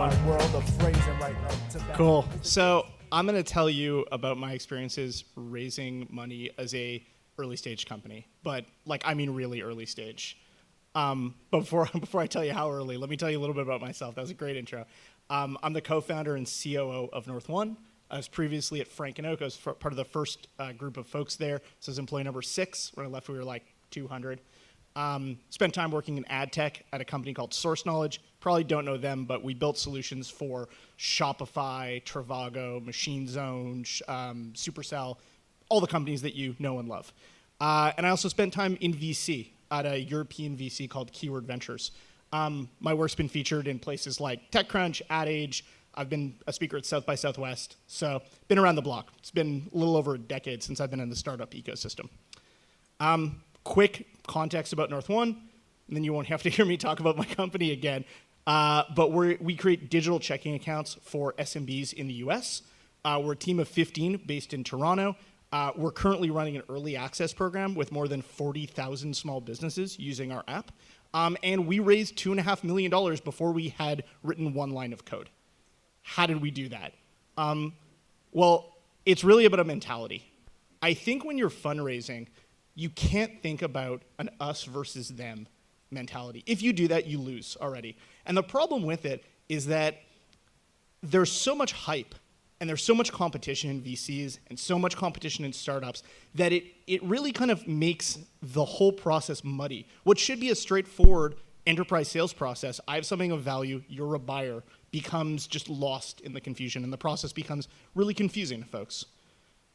wide world of phrasing right now. Cool. So I'm going to tell you about my experiences raising money as a early stage company, but I mean really early stage. Before I tell you how early, let me tell you a little bit about myself. That was a great intro. I'm the co-founder and COO of NorthOne. I was previously at Frank & Oak. I was part of the first group of folks there. So I was employee number 6. When I left, we were like 200. Spent time working in ad tech at a company called Source Knowledge. Probably don't know them, but we built solutions for Shopify, Trivago, Machine Zone, Supercell, all the companies that you know and love. And I also spent time in VC at a European VC called Keyword Ventures. My work's been featured in places like TechCrunch, Ad Age. I've been a speaker at South by Southwest, so been around the block. It's been a little over a decade since I've been in the startup ecosystem. Quick context about NorthOne, and then you won't have to hear me talk about my company again. But we create digital checking accounts for SMBs in the US. We're a team of 15 based in Toronto. We're currently running an early access program with more than 40,000 small businesses using our app. And we raised $2.5 million before we had written one line of code. How did we do that? Well, it's really about a mentality. I think when you're fundraising, you can't think about an us versus them mentality. If you do that, you lose already. And the problem with it is that there's so much hype and there's so much competition in VCs and so much competition in startups that it really kind of makes the whole process muddy. What should be a straightforward enterprise sales process, I have something of value, you're a buyer, becomes just lost in the confusion, and the process becomes really confusing to folks.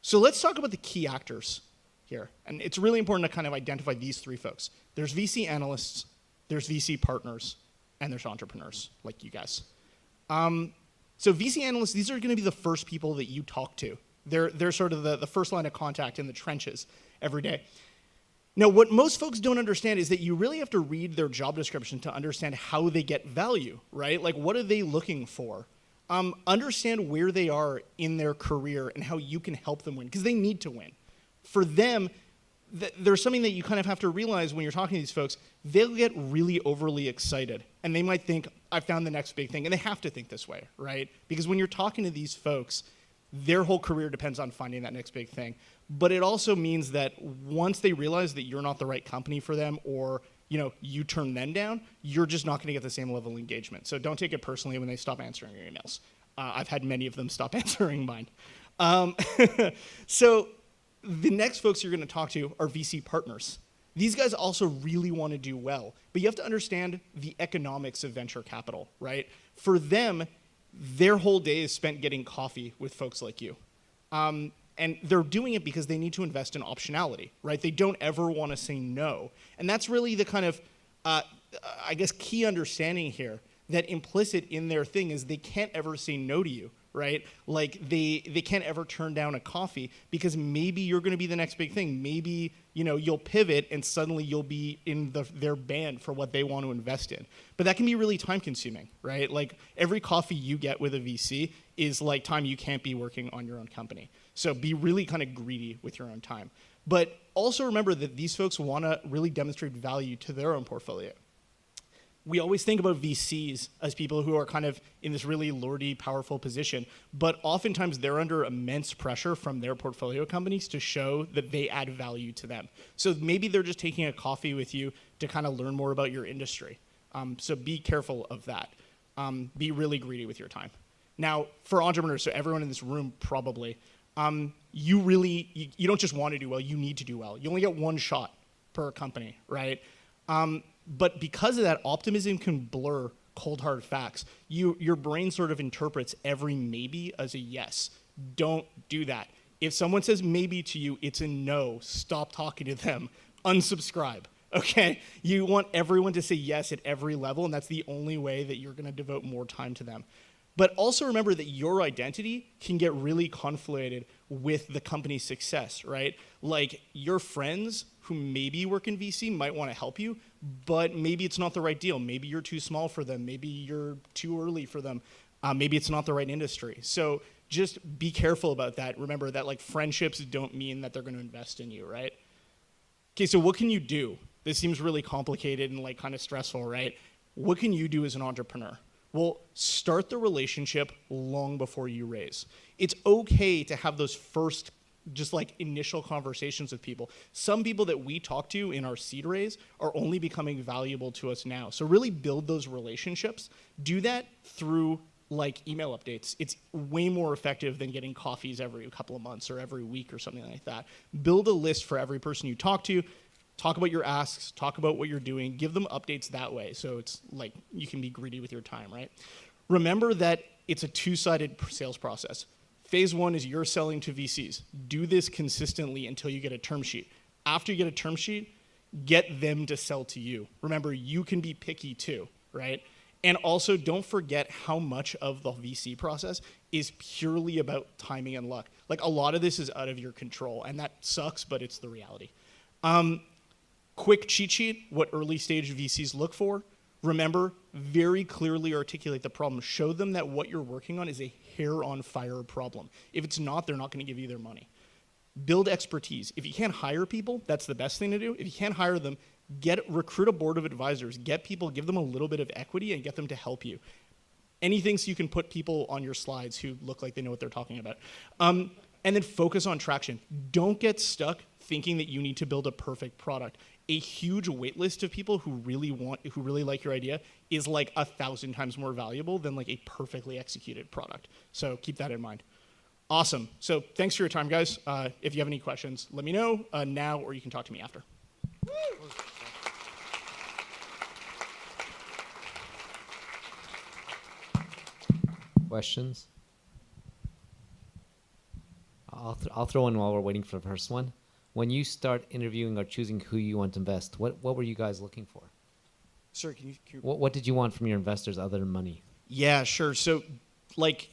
So let's talk about the key actors here. And it's really important to kind of identify these 3 folks. There's VC analysts, there's VC partners, and there's entrepreneurs like you guys. So VC analysts, these are going to be the first people that you talk to. They're sort of the first line of contact in the trenches every day. Now, what most folks don't understand is that you really have to read their job description to understand how they get value, right? Like, what are they looking for? Understand where they are in their career and how you can help them win, because they need to win. For them, there's something that you kind of have to realize when you're talking to these folks. They'll get really overly excited, and they might think, I found the next big thing, and they have to think this way, right? Because when you're talking to these folks, their whole career depends on finding that next big thing. But it also means that once they realize that you're not the right company for them, or you turn them down, you're just not going to get the same level of engagement. So don't take it personally when they stop answering your emails. I've had many of them stop answering mine. So the next folks you're going to talk to are VC partners. These guys also really want to do well, but you have to understand the economics of venture capital, right? For them, their whole day is spent getting coffee with folks like you. And they're doing it because they need to invest in optionality, right? They don't ever want to say no. And that's really the kind of, key understanding here, that implicit in their thing is they can't ever say no to you, right? Like they can't ever turn down a coffee because maybe you're going to be the next big thing. Maybe you'll pivot and suddenly you'll be in their band for what they want to invest in. But that can be really time consuming, right? Like every coffee you get with a VC is like time you can't be working on your own company. So be really kind of greedy with your own time. But also remember that these folks want to really demonstrate value to their own portfolio. We always think about VCs as people who are kind of in this really lordy, powerful position, but oftentimes they're under immense pressure from their portfolio companies to show that they add value to them. So maybe they're just taking a coffee with you to kind of learn more about your industry. So be careful of that. Be really greedy with your time. Now, for entrepreneurs, so everyone in this room probably, you don't just want to do well, you need to do well. You only get one shot per company, right? But because of that, optimism can blur cold hard facts. Your brain sort of interprets every maybe as a yes. Don't do that. If someone says maybe to you, it's a no. Stop talking to them. Unsubscribe. Okay? You want everyone to say yes at every level, and that's the only way that you're going to devote more time to them. But also remember that your identity can get really conflated with the company's success, right? Like your friends who maybe work in VC might want to help you, but maybe it's not the right deal. Maybe you're too small for them. Maybe you're too early for them. Maybe it's not the right industry. So just be careful about that. Remember that like friendships don't mean that they're going to invest in you, right? Okay, so what can you do? This seems really complicated and like kind of stressful, right? What can you do as an entrepreneur? Well, start the relationship long before you raise. It's okay to have those first just like initial conversations with people. Some people that we talk to in our seed raise are only becoming valuable to us now. So really build those relationships. Do that through like email updates. It's way more effective than getting coffees every couple of months or every week or something like that. Build a list for every person you talk to. Talk about your asks, talk about what you're doing, give them updates that way. So it's like you can be greedy with your time, right? Remember that it's a two-sided sales process. Phase one is you're selling to VCs. Do this consistently until you get a term sheet. After you get a term sheet, get them to sell to you. Remember, you can be picky too, right? And also don't forget how much of the VC process is purely about timing and luck. Like a lot of this is out of your control, and that sucks, but it's the reality. Quick cheat sheet, what early stage VCs look for. Remember, very clearly articulate the problem. Show them that what you're working on is a hair on fire problem. If it's not, they're not going to give you their money. Build expertise. If you can't hire people, that's the best thing to do. If you can't hire them, recruit a board of advisors. Get people, give them a little bit of equity and get them to help you. Anything so you can put people on your slides who look like they know what they're talking about. And then focus on traction. Don't get stuck thinking that you need to build a perfect product. A huge wait list of people who really like your idea is like 1,000 times more valuable than like a perfectly executed product. So keep that in mind. Awesome. So thanks for your time, guys. If you have any questions, let me know now, or you can talk to me after. Questions? I'll throw in while we're waiting for the first one. When you start interviewing or choosing who you want to invest, what were you guys looking for? Sir, can you What did you want from your investors other than money? Yeah, sure. So, like,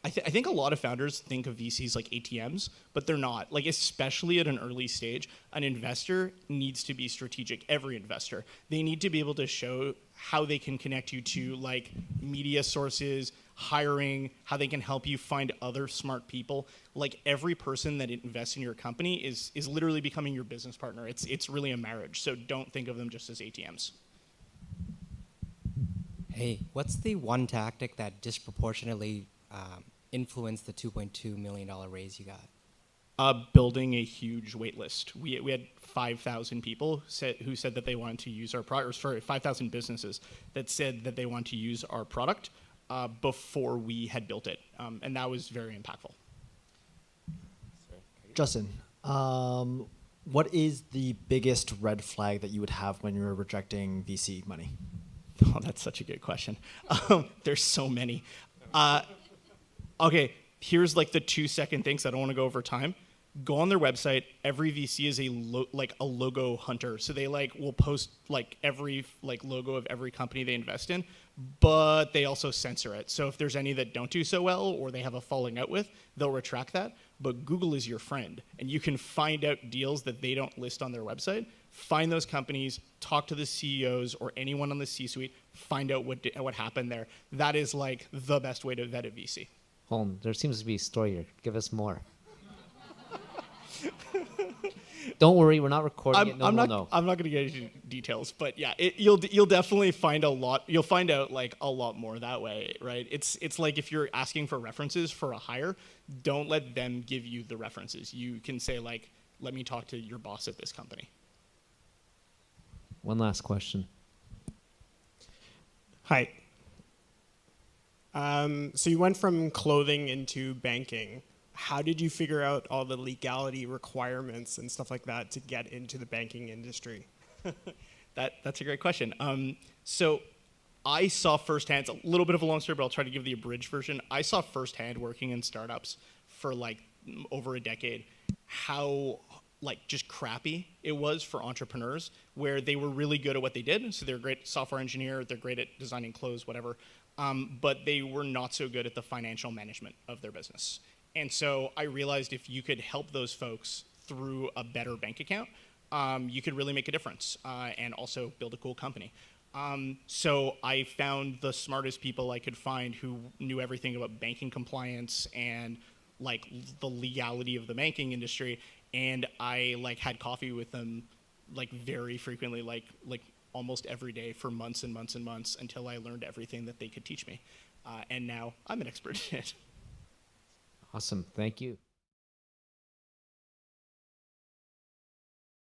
I think a lot of founders think of VCs like ATMs, but they're not. Like, especially at an early stage, an investor needs to be strategic. Every investor. They need to be able to show how they can connect you to, like, media sources, hiring, how they can help you find other smart people. Like, every person that invests in your company is literally becoming your business partner. It's really a marriage. So don't think of them just as ATMs. Hey, what's the one tactic that disproportionately influenced the $2.2 million raise you got? Building a huge wait list. We had 5,000 people who said that they wanted to use our product, or sorry, 5,000 businesses that said that they want to use our product before we had built it. And that was very impactful. Justin, what is the biggest red flag that you would have when you're rejecting VC money? Oh, that's such a good question. There's so many. Okay, here's like the 2-second things. I don't want to go over time. Go on their website. Every VC is a logo hunter. So they will post every logo of every company they invest in, but they also censor it. So if there's any that don't do so well or they have a falling out with, they'll retract that. But Google is your friend, and you can find out deals that they don't list on their website. Find those companies, talk to the CEOs or anyone on the C-suite, find out what happened there. That is like the best way to vet a VC. Hold on, there seems to be a story here. Give us more. Don't worry, we're not recording it. No one will know. I'm not going to get into details, but yeah, you'll definitely find a lot. You'll find out like a lot more that way, right? It's like if you're asking for references for a hire, don't let them give you the references. You can say like, let me talk to your boss at this company. One last question. Hi. So you went from clothing into banking. How did you figure out all the legality requirements and stuff like that to get into the banking industry? That's a great question. So I saw firsthand, it's a little bit of a long story, but I'll try to give the abridged version. I saw firsthand working in startups for like over a decade how just crappy it was for entrepreneurs, where they were really good at what they did. So they're a great software engineer, they're great at designing clothes, whatever. But they were not so good at the financial management of their business. And so I realized if you could help those folks through a better bank account, you could really make a difference and also build a cool company. So I found the smartest people I could find who knew everything about banking compliance and the legality of the banking industry. And I had coffee with them very frequently, almost every day for months and months and months until I learned everything that they could teach me. And now I'm an expert in it. Awesome. Thank you.